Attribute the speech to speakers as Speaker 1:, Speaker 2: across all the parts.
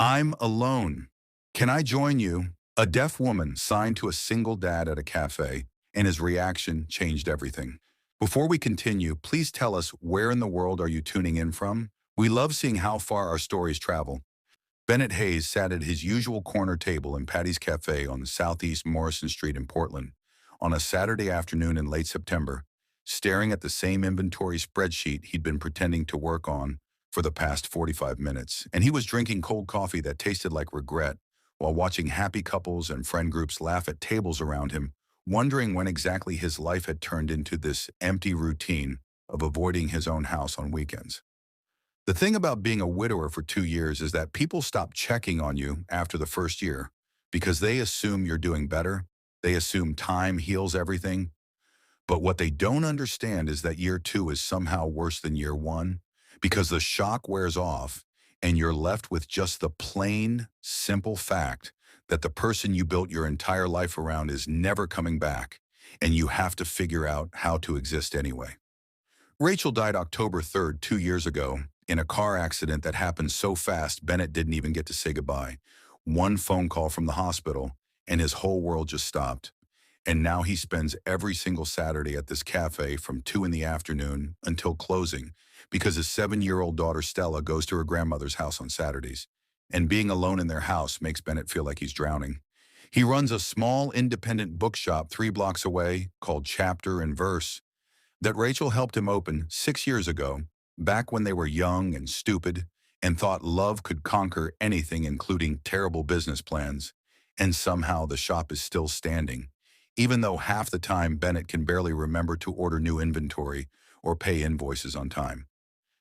Speaker 1: I'm alone. Can I join you? A deaf woman signed to a single dad at a cafe, and his reaction changed everything. Before we continue, please tell us, where in the world are you tuning in from? We love seeing how far our stories travel. Bennett Hayes sat at his usual corner table in Patty's Cafe on Southeast Morrison Street in Portland on a Saturday afternoon in late September, staring at the same inventory spreadsheet he'd been pretending to work on for the past 45 minutes. And he was drinking cold coffee that tasted like regret while watching happy couples and friend groups laugh at tables around him, wondering when exactly his life had turned into this empty routine of avoiding his own house on weekends. The thing about being a widower for 2 years is that people stop checking on you after the first year because they assume you're doing better. They assume time heals everything. But what they don't understand is that year two is somehow worse than year one because the shock wears off and you're left with just the plain, simple fact that the person you built your entire life around is never coming back, and you have to figure out how to exist anyway. Rachel died October 3rd, 2 years ago, in a car accident that happened so fast Bennett didn't even get to say goodbye. One phone call from the hospital, and his whole world just stopped. And now he spends every single Saturday at this cafe from 2 in the afternoon until closing because his 7-year-old daughter Stella goes to her grandmother's house on Saturdays. And being alone in their house makes Bennett feel like he's drowning. He runs a small independent bookshop 3 blocks away called Chapter and Verse that Rachel helped him open 6 years ago, back when they were young and stupid and thought love could conquer anything, including terrible business plans. And somehow the shop is still standing, even though half the time Bennett can barely remember to order new inventory or pay invoices on time.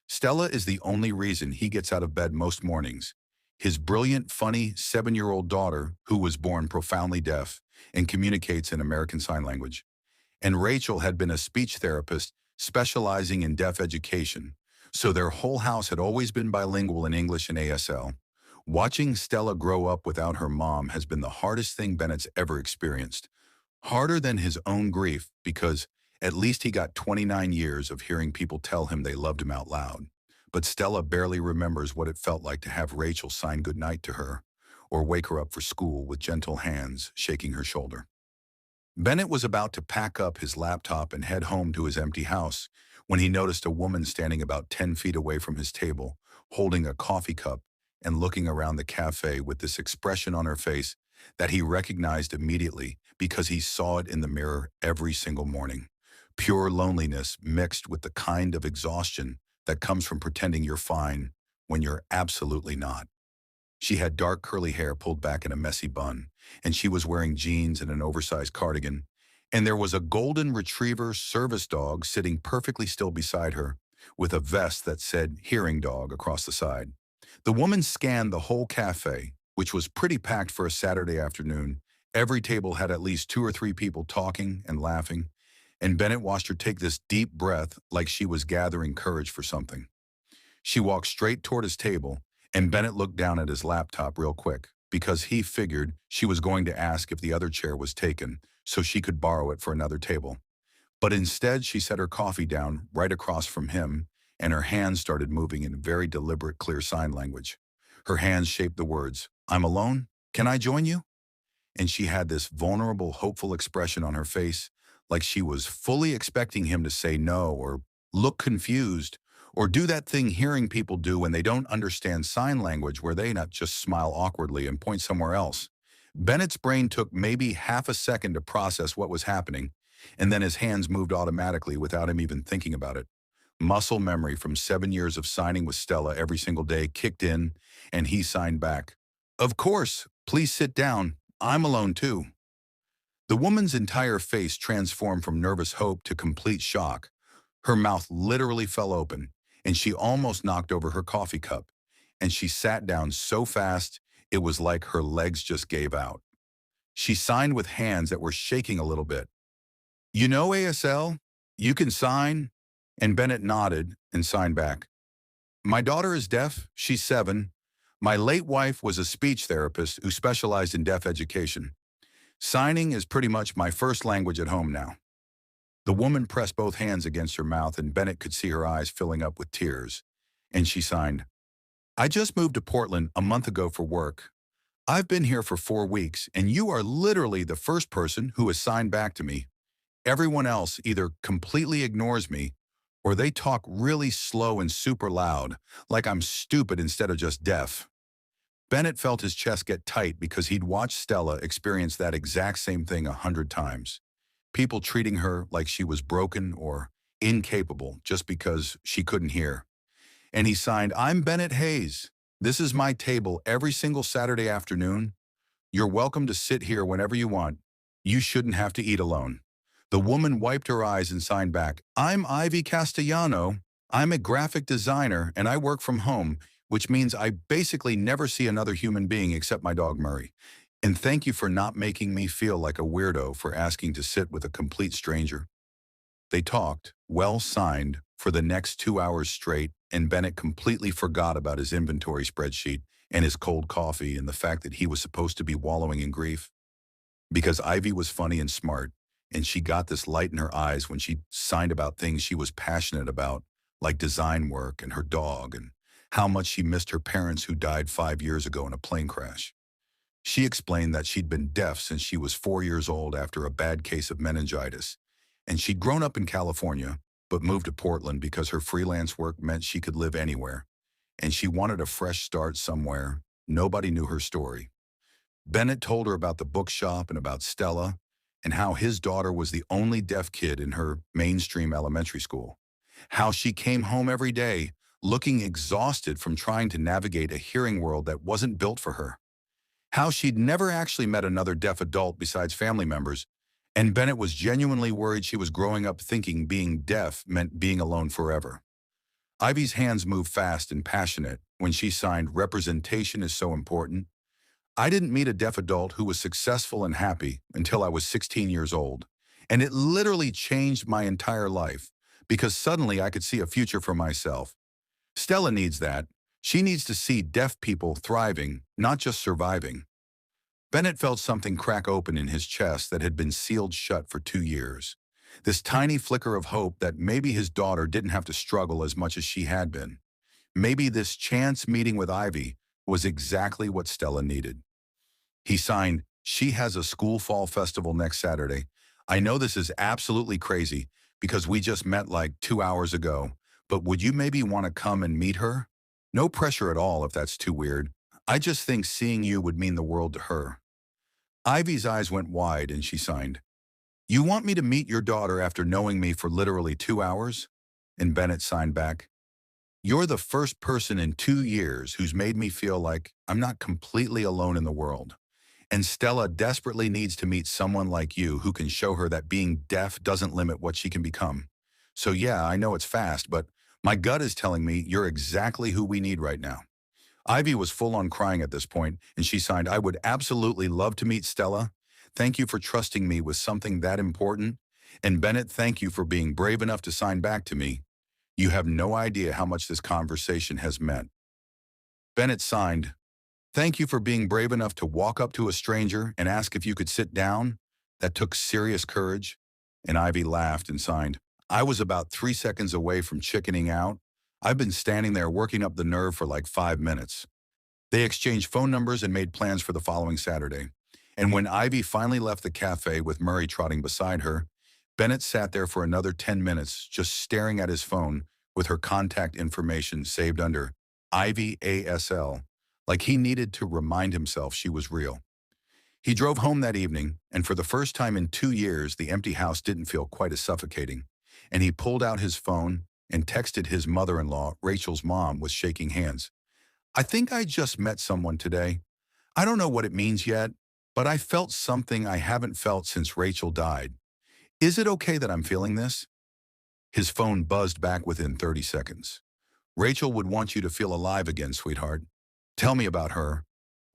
Speaker 1: Stella is the only reason he gets out of bed most mornings. His brilliant, funny 7-year-old daughter, who was born profoundly deaf and communicates in American Sign Language. And Rachel had been a speech therapist specializing in deaf education, so their whole house had always been bilingual in English and ASL. Watching Stella grow up without her mom has been the hardest thing Bennett's ever experienced. Harder than his own grief, because at least he got 29 years of hearing people tell him they loved him out loud. But Stella barely remembers what it felt like to have Rachel sign goodnight to her, or wake her up for school with gentle hands shaking her shoulder. Bennett was about to pack up his laptop and head home to his empty house when he noticed a woman standing about 10 feet away from his table, holding a coffee cup and looking around the cafe with this expression on her face that he recognized immediately because he saw it in the mirror every single morning. Pure loneliness mixed with the kind of exhaustion that comes from pretending you're fine when you're absolutely not. She had dark curly hair pulled back in a messy bun, and she was wearing jeans and an oversized cardigan. And there was a golden retriever service dog sitting perfectly still beside her, with a vest that said hearing dog across the side. The woman scanned the whole cafe, which was pretty packed for a Saturday afternoon. Every table had at least 2 or 3 people talking and laughing, and Bennett watched her take this deep breath like she was gathering courage for something. She walked straight toward his table, and Bennett looked down at his laptop real quick because he figured she was going to ask if the other chair was taken so she could borrow it for another table. But instead, she set her coffee down right across from him, and her hands started moving in very deliberate, clear sign language. Her hands shaped the words, "I'm alone? Can I join you?" And she had this vulnerable, hopeful expression on her face, like she was fully expecting him to say no or look confused or do that thing hearing people do when they don't understand sign language, where they not just smile awkwardly and point somewhere else. Bennett's brain took maybe half a second to process what was happening, and then his hands moved automatically without him even thinking about it. Muscle memory from 7 years of signing with Stella every single day kicked in, and he signed back, "Of course, please sit down. I'm alone too." The woman's entire face transformed from nervous hope to complete shock. Her mouth literally fell open, and she almost knocked over her coffee cup. And she sat down so fast, it was like her legs just gave out. She signed with hands that were shaking a little bit. "You know ASL? You can sign?" And Bennett nodded and signed back. "My daughter is deaf. She's 7. My late wife was a speech therapist who specialized in deaf education. Signing is pretty much my first language at home now." The woman pressed both hands against her mouth, and Bennett could see her eyes filling up with tears. And she signed, I just moved to Portland a month ago for work. I've been here for 4 weeks, and you are literally the first person who has signed back to me. Everyone else either completely ignores me or they talk really slow and super loud, like I'm stupid instead of just deaf. Bennett felt his chest get tight because he'd watched Stella experience that exact same thing 100 times. People treating her like she was broken or incapable just because she couldn't hear. And he signed, "I'm Bennett Hayes. This is my table every single Saturday afternoon. You're welcome to sit here whenever you want. You shouldn't have to eat alone." The woman wiped her eyes and signed back, "I'm Ivy Castellano. I'm a graphic designer and I work from home, which means I basically never see another human being except my dog Murray. And thank you for not making me feel like a weirdo for asking to sit with a complete stranger." They talked, well signed, for the next 2 hours straight, and Bennett completely forgot about his inventory spreadsheet and his cold coffee and the fact that he was supposed to be wallowing in grief. Because Ivy was funny and smart, and she got this light in her eyes when she signed about things she was passionate about, like design work and her dog, and how much she missed her parents who died 5 years ago in a plane crash. She explained that she'd been deaf since she was 4 years old after a bad case of meningitis, and she'd grown up in California, but moved to Portland because her freelance work meant she could live anywhere, and she wanted a fresh start somewhere. Nobody knew her story. Bennett told her about the bookshop and about Stella, and how his daughter was the only deaf kid in her mainstream elementary school. How she came home every day looking exhausted from trying to navigate a hearing world that wasn't built for her. How she'd never actually met another deaf adult besides family members, and Bennett was genuinely worried she was growing up thinking being deaf meant being alone forever. Ivy's hands moved fast and passionate when she signed, "Representation is so important. I didn't meet a deaf adult who was successful and happy until I was 16 years old, and it literally changed my entire life because suddenly I could see a future for myself. Stella needs that. She needs to see deaf people thriving, not just surviving." Bennett felt something crack open in his chest that had been sealed shut for 2 years. This tiny flicker of hope that maybe his daughter didn't have to struggle as much as she had been. Maybe this chance meeting with Ivy was exactly what Stella needed. He signed, "She has a school fall festival next Saturday. I know this is absolutely crazy because we just met like 2 hours ago, but would you maybe want to come and meet her? No pressure at all if that's too weird. I just think seeing you would mean the world to her." Ivy's eyes went wide and she signed, "You want me to meet your daughter after knowing me for literally 2 hours?" And Bennett signed back, "You're the first person in 2 years who's made me feel like I'm not completely alone in the world. And Stella desperately needs to meet someone like you who can show her that being deaf doesn't limit what she can become. So yeah, I know it's fast, but my gut is telling me you're exactly who we need right now." Ivy was full on crying at this point, and she signed, "I would absolutely love to meet Stella. Thank you for trusting me with something that important. And Bennett, thank you for being brave enough to sign back to me. You have no idea how much this conversation has meant." Bennett signed, "Thank you for being brave enough to walk up to a stranger and ask if you could sit down. That took serious courage." And Ivy laughed and signed, "I was about 3 seconds away from chickening out. I've been standing there working up the nerve for like 5 minutes." They exchanged phone numbers and made plans for the following Saturday. And when Ivy finally left the cafe with Murray trotting beside her, Bennett sat there for another 10 minutes just staring at his phone with her contact information saved under Ivy ASL, like he needed to remind himself she was real. He drove home that evening, and for the first time in 2 years, the empty house didn't feel quite as suffocating. And he pulled out his phone and texted his mother-in-law, Rachel's mom, with shaking hands. "I think I just met someone today. I don't know what it means yet, but I felt something I haven't felt since Rachel died. Is it okay that I'm feeling this?" His phone buzzed back within 30 seconds. "Rachel would want you to feel alive again, sweetheart. Tell me about her."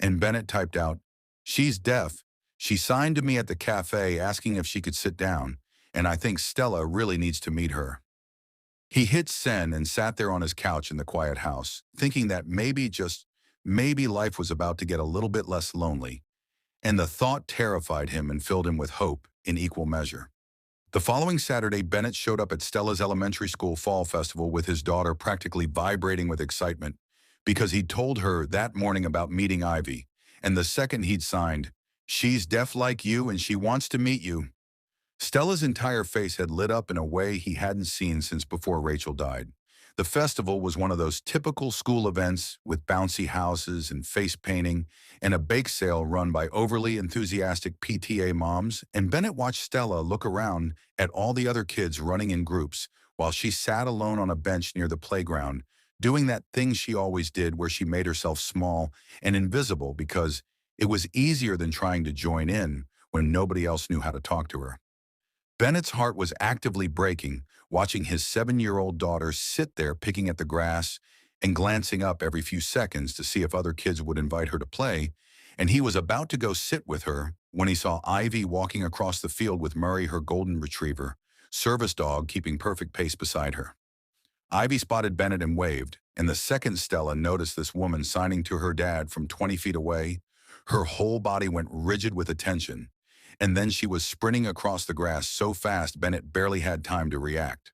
Speaker 1: And Bennett typed out, "She's deaf. She signed to me at the cafe asking if she could sit down, and I think Stella really needs to meet her." He hit send and sat there on his couch in the quiet house, thinking that maybe, just maybe, life was about to get a little bit less lonely, and the thought terrified him and filled him with hope in equal measure. The following Saturday, Bennett showed up at Stella's elementary school fall festival with his daughter practically vibrating with excitement, because he'd told her that morning about meeting Ivy, and the second he'd signed, "She's deaf like you and she wants to meet you," Stella's entire face had lit up in a way he hadn't seen since before Rachel died. The festival was one of those typical school events with bouncy houses and face painting and a bake sale run by overly enthusiastic PTA moms, and Bennett watched Stella look around at all the other kids running in groups while she sat alone on a bench near the playground, doing that thing she always did where she made herself small and invisible because it was easier than trying to join in when nobody else knew how to talk to her. Bennett's heart was actively breaking, watching his 7-year-old daughter sit there picking at the grass and glancing up every few seconds to see if other kids would invite her to play, and he was about to go sit with her when he saw Ivy walking across the field with Murray, her golden retriever, service dog keeping perfect pace beside her. Ivy spotted Bennett and waved, and the second Stella noticed this woman signing to her dad from 20 feet away, her whole body went rigid with attention, and then she was sprinting across the grass so fast Bennett barely had time to react.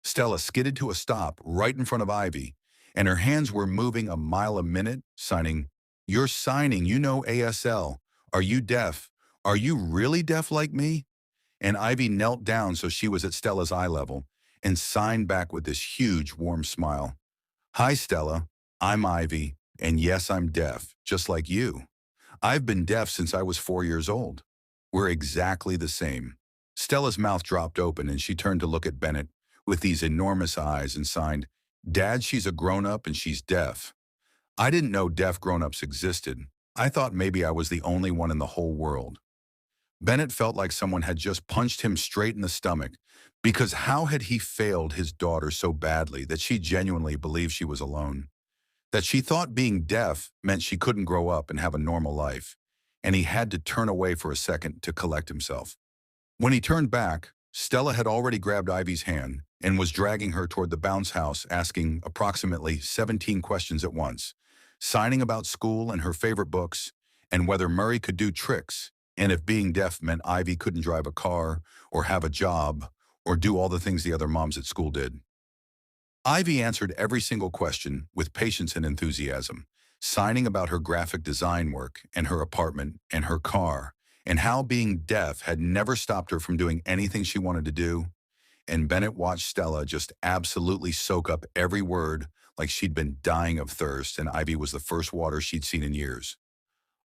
Speaker 1: Stella skidded to a stop right in front of Ivy, and her hands were moving a mile a minute, signing, "You're signing, you know ASL. Are you deaf? Are you really deaf like me?" And Ivy knelt down so she was at Stella's eye level and signed back with this huge, warm smile. "Hi, Stella. I'm Ivy, and yes, I'm deaf, just like you. I've been deaf since I was 4 years old. We're exactly the same." Stella's mouth dropped open and she turned to look at Bennett with these enormous eyes and signed, "Dad, she's a grown-up and she's deaf. I didn't know deaf grown-ups existed. I thought maybe I was the only one in the whole world." Bennett felt like someone had just punched him straight in the stomach, because how had he failed his daughter so badly that she genuinely believed she was alone? That she thought being deaf meant she couldn't grow up and have a normal life, and he had to turn away for a second to collect himself. When he turned back, Stella had already grabbed Ivy's hand and was dragging her toward the bounce house, asking approximately 17 questions at once, signing about school and her favorite books, and whether Murray could do tricks, and if being deaf meant Ivy couldn't drive a car or have a job or do all the things the other moms at school did. Ivy answered every single question with patience and enthusiasm, signing about her graphic design work and her apartment and her car, and how being deaf had never stopped her from doing anything she wanted to do. And Bennett watched Stella just absolutely soak up every word like she'd been dying of thirst and Ivy was the first water she'd seen in years.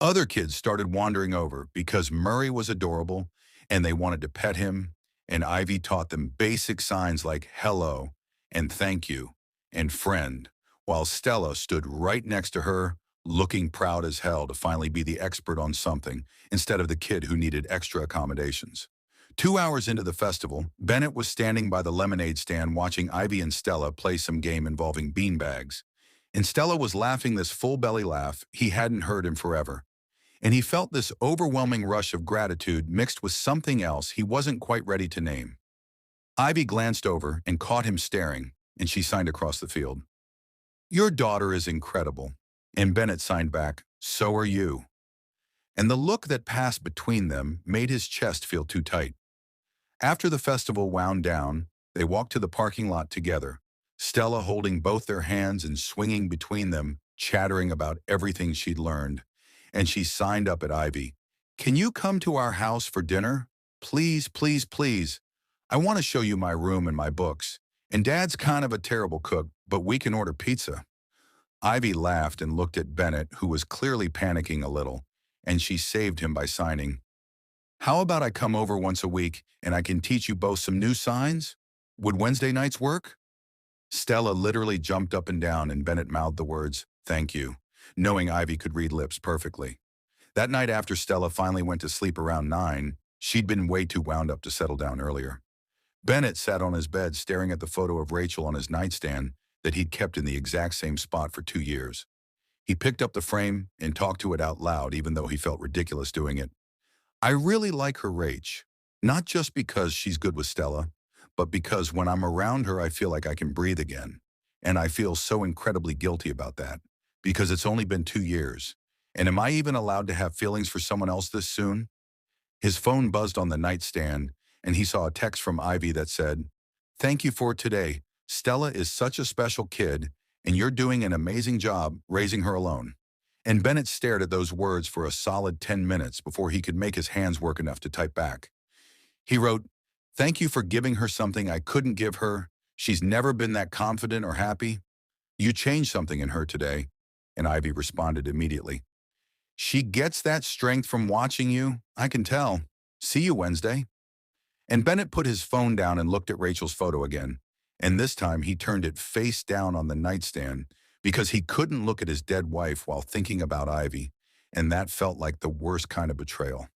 Speaker 1: Other kids started wandering over because Murray was adorable and they wanted to pet him, and Ivy taught them basic signs like hello and thank you and friend, while Stella stood right next to her, looking proud as hell to finally be the expert on something instead of the kid who needed extra accommodations. 2 hours into the festival, Bennett was standing by the lemonade stand watching Ivy and Stella play some game involving beanbags. And Stella was laughing this full belly laugh he hadn't heard in forever. And he felt this overwhelming rush of gratitude mixed with something else he wasn't quite ready to name. Ivy glanced over and caught him staring, and she signed across the field, "Your daughter is incredible." And Bennett signed back, "So are you." And the look that passed between them made his chest feel too tight. After the festival wound down, they walked to the parking lot together, Stella holding both their hands and swinging between them, chattering about everything she'd learned. And she signed up at Ivy, "Can you come to our house for dinner? Please, please, please. I want to show you my room and my books. And Dad's kind of a terrible cook, but we can order pizza." Ivy laughed and looked at Bennett, who was clearly panicking a little, and she saved him by signing, "How about I come over once a week and I can teach you both some new signs? Would Wednesday nights work?" Stella literally jumped up and down, and Bennett mouthed the words, "Thank you," knowing Ivy could read lips perfectly. That night after Stella finally went to sleep around 9, she'd been way too wound up to settle down earlier. Bennett sat on his bed staring at the photo of Rachel on his nightstand that he'd kept in the exact same spot for 2 years. He picked up the frame and talked to it out loud even though he felt ridiculous doing it. "I really like her, Rach. Not just because she's good with Stella, but because when I'm around her I feel like I can breathe again. And I feel so incredibly guilty about that, because it's only been 2 years. And am I even allowed to have feelings for someone else this soon?" His phone buzzed on the nightstand, and he saw a text from Ivy that said, "Thank you for today. Stella is such a special kid, and you're doing an amazing job raising her alone." And Bennett stared at those words for a solid 10 minutes before he could make his hands work enough to type back. He wrote, "Thank you for giving her something I couldn't give her. She's never been that confident or happy. You changed something in her today." And Ivy responded immediately, "She gets that strength from watching you, I can tell. See you Wednesday." And Bennett put his phone down and looked at Rachel's photo again. And this time he turned it face down on the nightstand because he couldn't look at his dead wife while thinking about Ivy, and that felt like the worst kind of betrayal.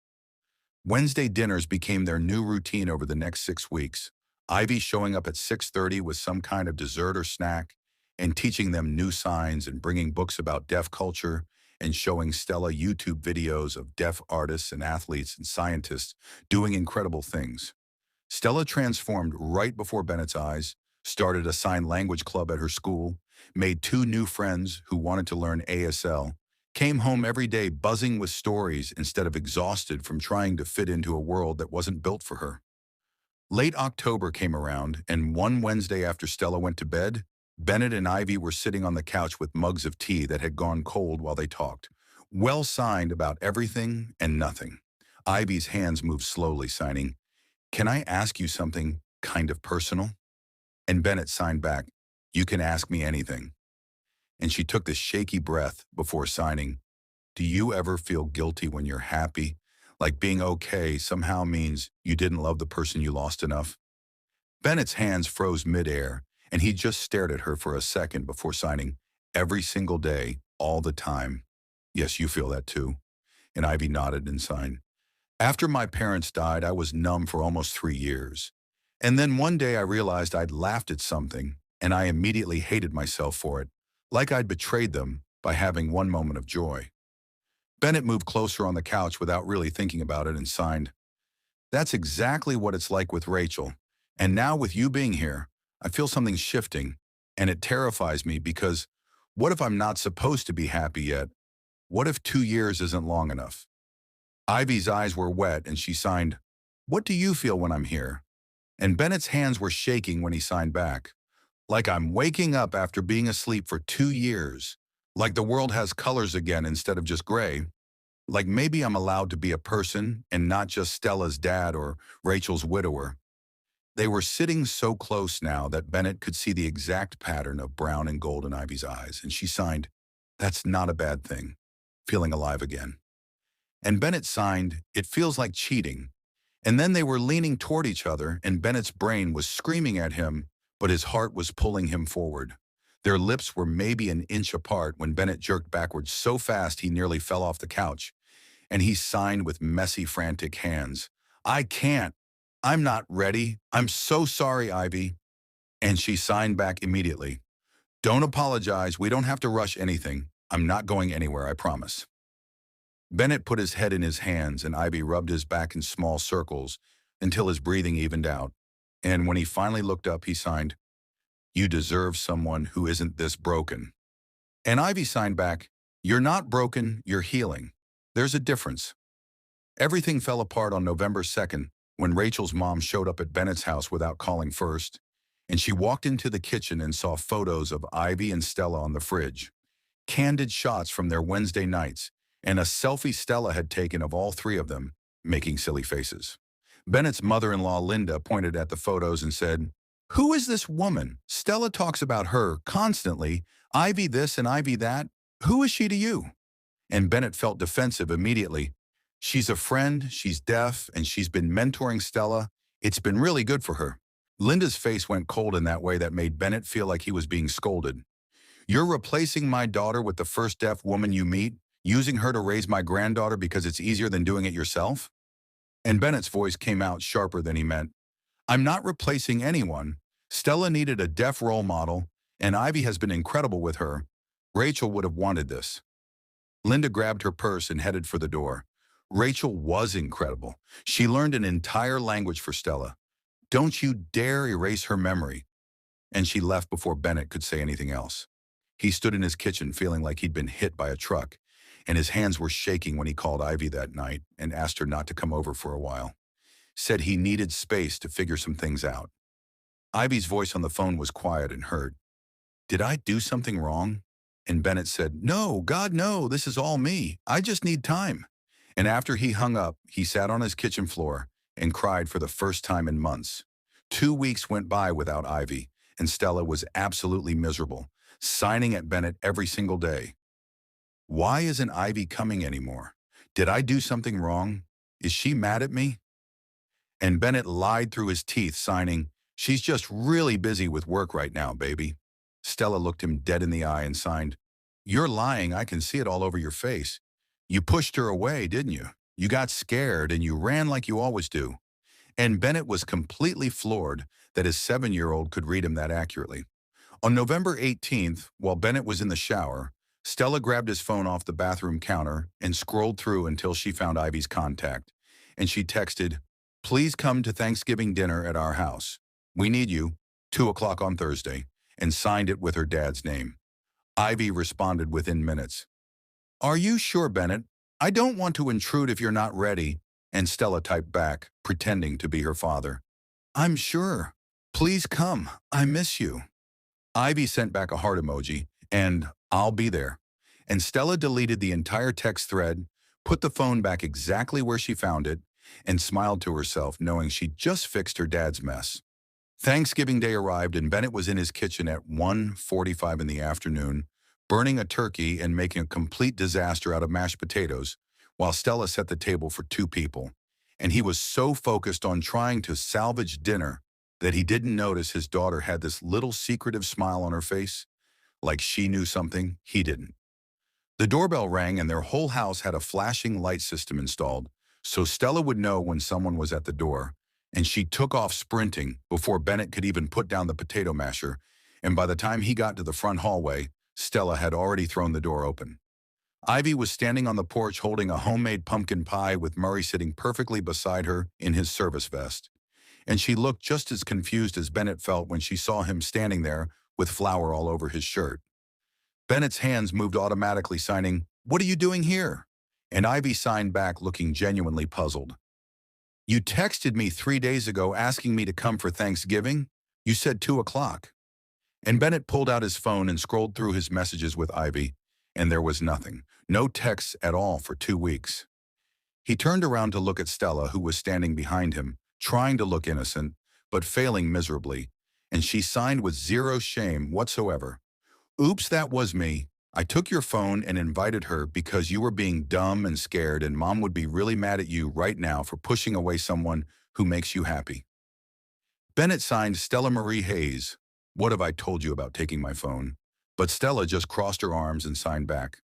Speaker 1: Wednesday dinners became their new routine over the next 6 weeks. Ivy showing up at 6:30 with some kind of dessert or snack, and teaching them new signs and bringing books about deaf culture, and showing Stella YouTube videos of deaf artists and athletes and scientists doing incredible things. Stella transformed right before Bennett's eyes, started a sign language club at her school, made 2 new friends who wanted to learn ASL, came home every day buzzing with stories instead of exhausted from trying to fit into a world that wasn't built for her. Late October came around, and one Wednesday after Stella went to bed, Bennett and Ivy were sitting on the couch with mugs of tea that had gone cold while they talked. Well signed about everything and nothing. Ivy's hands moved slowly, signing, "Can I ask you something kind of personal?" And Bennett signed back, "You can ask me anything." And she took this shaky breath before signing, "Do you ever feel guilty when you're happy? Like being okay somehow means you didn't love the person you lost enough?" Bennett's hands froze midair, and he just stared at her for a second before signing, "Every single day, all the time. Yes, you feel that too." And Ivy nodded and signed, "After my parents died, I was numb for almost 3 years. And then one day I realized I'd laughed at something, and I immediately hated myself for it, like I'd betrayed them by having one moment of joy." Bennett moved closer on the couch without really thinking about it and signed, "That's exactly what it's like with Rachel. And now with you being here, I feel something shifting, and it terrifies me because what if I'm not supposed to be happy yet? What if 2 years isn't long enough?" Ivy's eyes were wet and she signed, "What do you feel when I'm here?" And Bennett's hands were shaking when he signed back, "Like I'm waking up after being asleep for 2 years. Like the world has colors again instead of just gray. Like maybe I'm allowed to be a person and not just Stella's dad or Rachel's widower." They were sitting so close now that Bennett could see the exact pattern of brown and gold in Ivy's eyes, and she signed, "That's not a bad thing. Feeling alive again." And Bennett signed, "It feels like cheating." And then they were leaning toward each other, and Bennett's brain was screaming at him, but his heart was pulling him forward. Their lips were maybe an inch apart when Bennett jerked backwards so fast he nearly fell off the couch, and he signed with messy, frantic hands, "I can't. I'm not ready. I'm so sorry, Ivy." And she signed back immediately, "Don't apologize. We don't have to rush anything. I'm not going anywhere, I promise." Bennett put his head in his hands, and Ivy rubbed his back in small circles until his breathing evened out. And when he finally looked up, he signed, "You deserve someone who isn't this broken." And Ivy signed back, "You're not broken, you're healing. There's a difference." Everything fell apart on November 2nd when Rachel's mom showed up at Bennett's house without calling first, and she walked into the kitchen and saw photos of Ivy and Stella on the fridge, candid shots from their Wednesday nights, and a selfie Stella had taken of all 3 of them, making silly faces. Bennett's mother-in-law, Linda, pointed at the photos and said, "Who is this woman? Stella talks about her constantly, Ivy this and Ivy that. Who is she to you?" And Bennett felt defensive immediately. "She's a friend, she's deaf, and she's been mentoring Stella. It's been really good for her." Linda's face went cold in that way that made Bennett feel like he was being scolded. "You're replacing my daughter with the first deaf woman you meet, using her to raise my granddaughter because it's easier than doing it yourself?" And Bennett's voice came out sharper than he meant. "I'm not replacing anyone. Stella needed a deaf role model, and Ivy has been incredible with her. Rachel would have wanted this." Linda grabbed her purse and headed for the door. Rachel was incredible. She learned an entire language for Stella. Don't you dare erase her memory. And she left before Bennett could say anything else. He stood in his kitchen feeling like he'd been hit by a truck, and his hands were shaking when he called Ivy that night and asked her not to come over for a while. Said he needed space to figure some things out. Ivy's voice on the phone was quiet and hurt. Did I do something wrong? And Bennett said, no, God, no, this is all me. I just need time. And after he hung up, he sat on his kitchen floor and cried for the first time in months. 2 weeks went by without Ivy, and Stella was absolutely miserable, signing at Bennett every single day. Why isn't Ivy coming anymore? Did I do something wrong? Is she mad at me? And Bennett lied through his teeth, signing, she's just really busy with work right now, baby. Stella looked him dead in the eye and signed, you're lying, I can see it all over your face. You pushed her away, didn't you? You got scared and you ran like you always do. And Bennett was completely floored that his 7-year-old could read him that accurately. On November 18th, while Bennett was in the shower, Stella grabbed his phone off the bathroom counter and scrolled through until she found Ivy's contact. And she texted, please come to Thanksgiving dinner at our house. We need you, 2 o'clock on Thursday, and signed it with her dad's name. Ivy responded within minutes. Are you sure, Bennett? I don't want to intrude if you're not ready. And Stella typed back, pretending to be her father. I'm sure. Please come. I miss you. Ivy sent back a heart emoji, and I'll be there. And Stella deleted the entire text thread, put the phone back exactly where she found it, and smiled to herself knowing she'd just fixed her dad's mess. Thanksgiving Day arrived and Bennett was in his kitchen at 1:45 in the afternoon, burning a turkey and making a complete disaster out of mashed potatoes, while Stella set the table for 2 people. And he was so focused on trying to salvage dinner that he didn't notice his daughter had this little secretive smile on her face, like she knew something he didn't. The doorbell rang and their whole house had a flashing light system installed, so Stella would know when someone was at the door, and she took off sprinting before Bennett could even put down the potato masher, and by the time he got to the front hallway, Stella had already thrown the door open. Ivy was standing on the porch holding a homemade pumpkin pie with Murray sitting perfectly beside her in his service vest, and she looked just as confused as Bennett felt when she saw him standing there with flour all over his shirt. Bennett's hands moved automatically, signing, what are you doing here? And Ivy signed back, looking genuinely puzzled. You texted me 3 days ago asking me to come for Thanksgiving? You said 2 o'clock. And Bennett pulled out his phone and scrolled through his messages with Ivy, and there was nothing. No texts at all for 2 weeks. He turned around to look at Stella, who was standing behind him, trying to look innocent, but failing miserably, and she signed with zero shame whatsoever. Oops, that was me. I took your phone and invited her because you were being dumb and scared and Mom would be really mad at you right now for pushing away someone who makes you happy. Bennett signed Stella Marie Hayes. What have I told you about taking my phone? But Stella just crossed her arms and signed back.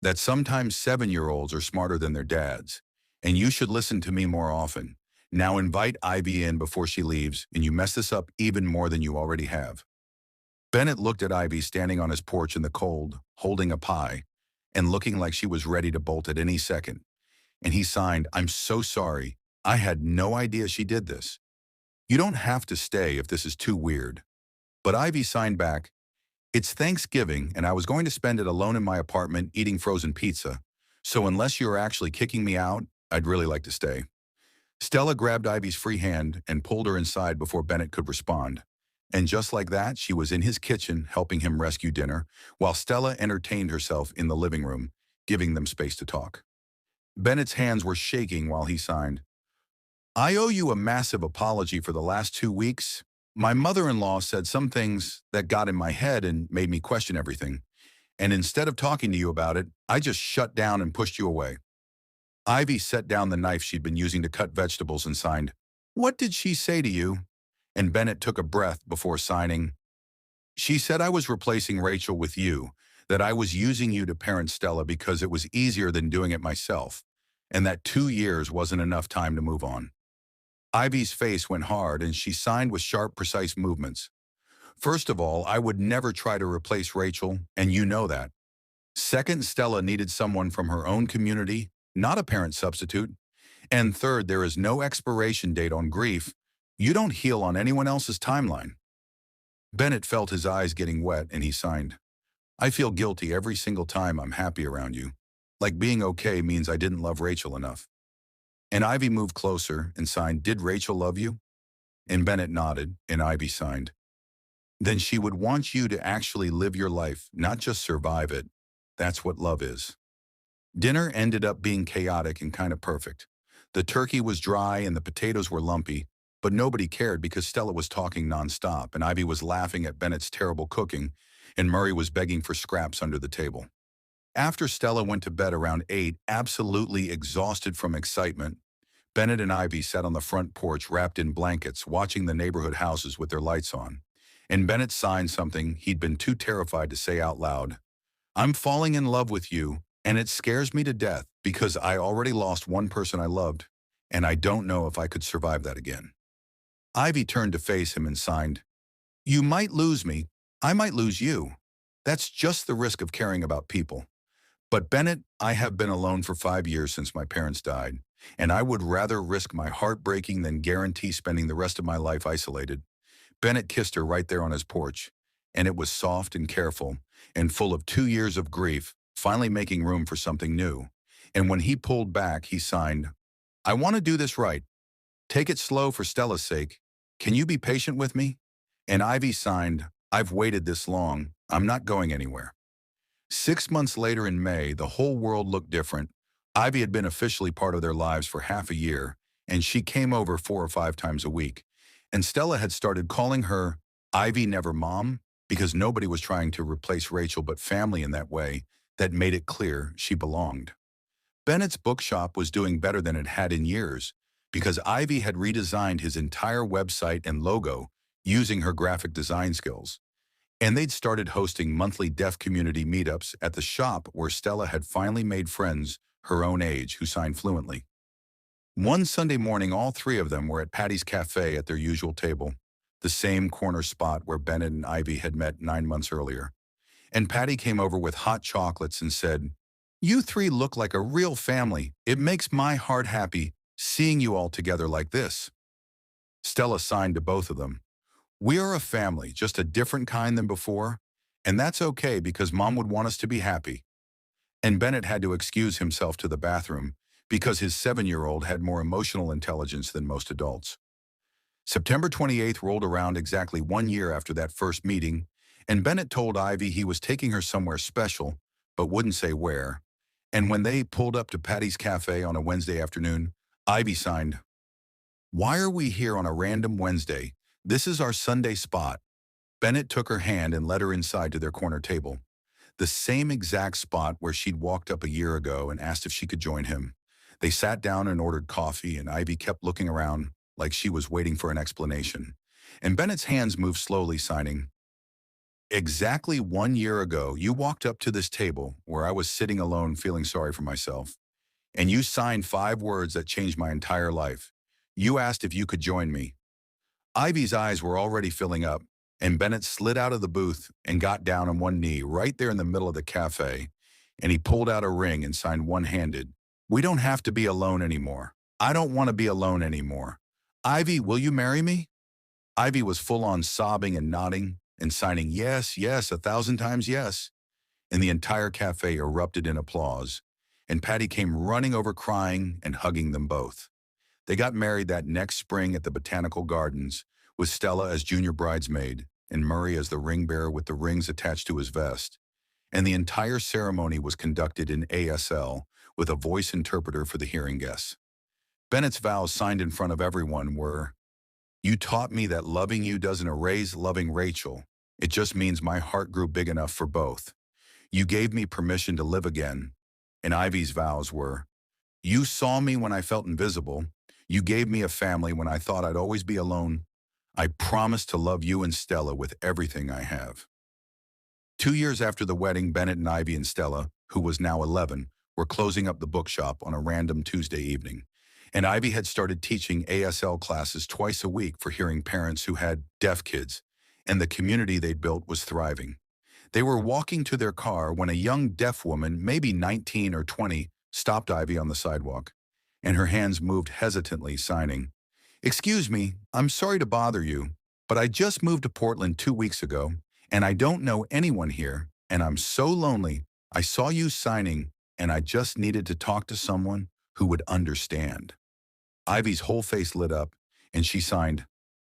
Speaker 1: That sometimes 7-year-olds are smarter than their dads, and you should listen to me more often. Now invite Ivy in before she leaves, and you mess this up even more than you already have. Bennett looked at Ivy standing on his porch in the cold, holding a pie, and looking like she was ready to bolt at any second. And he signed, I'm so sorry. I had no idea she did this. You don't have to stay if this is too weird. But Ivy signed back, it's Thanksgiving and I was going to spend it alone in my apartment eating frozen pizza, so unless you're actually kicking me out, I'd really like to stay. Stella grabbed Ivy's free hand and pulled her inside before Bennett could respond. And just like that, she was in his kitchen helping him rescue dinner, while Stella entertained herself in the living room, giving them space to talk. Bennett's hands were shaking while he signed, I owe you a massive apology for the last 2 weeks. My mother-in-law said some things that got in my head and made me question everything. And instead of talking to you about it, I just shut down and pushed you away. Ivy set down the knife she'd been using to cut vegetables and signed, what did she say to you? And Bennett took a breath before signing, she said I was replacing Rachel with you, that I was using you to parent Stella because it was easier than doing it myself, and that 2 years wasn't enough time to move on. Ivy's face went hard and she signed with sharp, precise movements. First of all, I would never try to replace Rachel, and you know that. Second, Stella needed someone from her own community, not a parent substitute. And third, there is no expiration date on grief. You don't heal on anyone else's timeline. Bennett felt his eyes getting wet and he signed, I feel guilty every single time I'm happy around you. Like being okay means I didn't love Rachel enough. And Ivy moved closer and signed, did Rachel love you? And Bennett nodded and Ivy signed, then she would want you to actually live your life, not just survive it. That's what love is. Dinner ended up being chaotic and kind of perfect. The turkey was dry and the potatoes were lumpy, but nobody cared because Stella was talking nonstop and Ivy was laughing at Bennett's terrible cooking and Murray was begging for scraps under the table. After Stella went to bed around 8, absolutely exhausted from excitement, Bennett and Ivy sat on the front porch wrapped in blankets, watching the neighborhood houses with their lights on. And Bennett signed something he'd been too terrified to say out loud. I'm falling in love with you, and it scares me to death because I already lost one person I loved, and I don't know if I could survive that again. Ivy turned to face him and signed, You might lose me, I might lose you. That's just the risk of caring about people. But Bennett, I have been alone for 5 years since my parents died, and I would rather risk my heart breaking than guarantee spending the rest of my life isolated. Bennett kissed her right there on his porch, and it was soft and careful and full of 2 years of grief, finally making room for something new. And when he pulled back, he signed, I want to do this right. Take it slow for Stella's sake. Can you be patient with me? And Ivy signed, I've waited this long. I'm not going anywhere. 6 months later in May, the whole world looked different. Ivy had been officially part of their lives for half a year, and she came over 4 or 5 times a week. And Stella had started calling her Ivy Never Mom because nobody was trying to replace Rachel but family in that way that made it clear she belonged. Bennett's bookshop was doing better than it had in years because Ivy had redesigned his entire website and logo using her graphic design skills. And they'd started hosting monthly deaf community meetups at the shop where Stella had finally made friends her own age who signed fluently. One Sunday morning, all three of them were at Patty's Café at their usual table, the same corner spot where Bennett and Ivy had met 9 months earlier. And Patty came over with hot chocolates and said, You three look like a real family. It makes my heart happy seeing you all together like this. Stella signed to both of them. We are a family, just a different kind than before, and that's okay because Mom would want us to be happy. And Bennett had to excuse himself to the bathroom because his 7-year-old had more emotional intelligence than most adults. September 28th rolled around exactly 1 year after that first meeting, and Bennett told Ivy he was taking her somewhere special, but wouldn't say where. And when they pulled up to Patty's Cafe on a Wednesday afternoon, Ivy signed, Why are we here on a random Wednesday? This is our Sunday spot. Bennett took her hand and led her inside to their corner table, the same exact spot where she'd walked up a year ago and asked if she could join him. They sat down and ordered coffee, and Ivy kept looking around like she was waiting for an explanation. And Bennett's hands moved slowly, signing, Exactly 1 year ago, you walked up to this table where I was sitting alone feeling sorry for myself, and you signed 5 words that changed my entire life. You asked if you could join me. Ivy's eyes were already filling up, and Bennett slid out of the booth and got down on one knee right there in the middle of the cafe, and he pulled out a ring and signed one-handed. We don't have to be alone anymore. I don't want to be alone anymore. Ivy, will you marry me? Ivy was full-on sobbing and nodding and signing yes, yes, 1,000 times yes, and the entire cafe erupted in applause, and Patty came running over crying and hugging them both. They got married that next spring at the Botanical Gardens, with Stella as junior bridesmaid and Murray as the ring bearer with the rings attached to his vest. And the entire ceremony was conducted in ASL with a voice interpreter for the hearing guests. Bennett's vows signed in front of everyone were, You taught me that loving you doesn't erase loving Rachel. It just means my heart grew big enough for both. You gave me permission to live again. And Ivy's vows were, You saw me when I felt invisible. You gave me a family when I thought I'd always be alone. I promise to love you and Stella with everything I have. 2 years after the wedding, Bennett and Ivy and Stella, who was now 11, were closing up the bookshop on a random Tuesday evening. And Ivy had started teaching ASL classes twice a week for hearing parents who had deaf kids, and the community they'd built was thriving. They were walking to their car when a young deaf woman, maybe 19 or 20, stopped Ivy on the sidewalk, and her hands moved hesitantly, signing, Excuse me, I'm sorry to bother you, but I just moved to Portland 2 weeks ago, and I don't know anyone here, and I'm so lonely. I saw you signing, and I just needed to talk to someone who would understand. Ivy's whole face lit up, and she signed,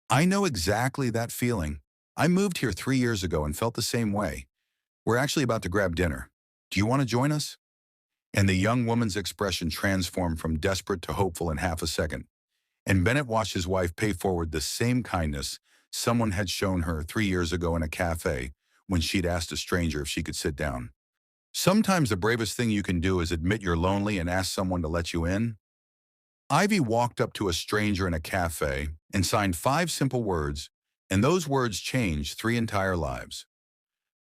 Speaker 1: I know exactly that feeling. I moved here 3 years ago and felt the same way. We're actually about to grab dinner. Do you want to join us?" And the young woman's expression transformed from desperate to hopeful in half a second. And Bennett watched his wife pay forward the same kindness someone had shown her 3 years ago in a cafe when she'd asked a stranger if she could sit down. Sometimes the bravest thing you can do is admit you're lonely and ask someone to let you in. Ivy walked up to a stranger in a cafe and signed 5 simple words, and those words changed 3 entire lives.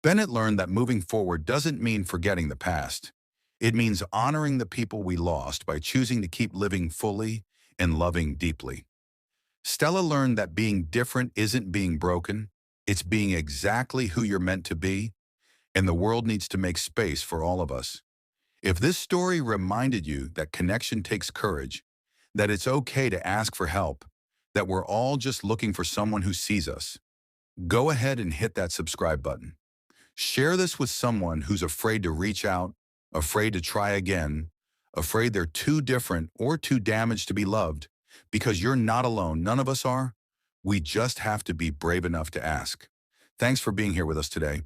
Speaker 1: Bennett learned that moving forward doesn't mean forgetting the past. It means honoring the people we lost by choosing to keep living fully and loving deeply. Stella learned that being different isn't being broken, it's being exactly who you're meant to be, and the world needs to make space for all of us. If this story reminded you that connection takes courage, that it's okay to ask for help, that we're all just looking for someone who sees us, go ahead and hit that subscribe button. Share this with someone who's afraid to reach out, afraid to try again, afraid they're too different or too damaged to be loved, because you're not alone. None of us are. We just have to be brave enough to ask. Thanks for being here with us today.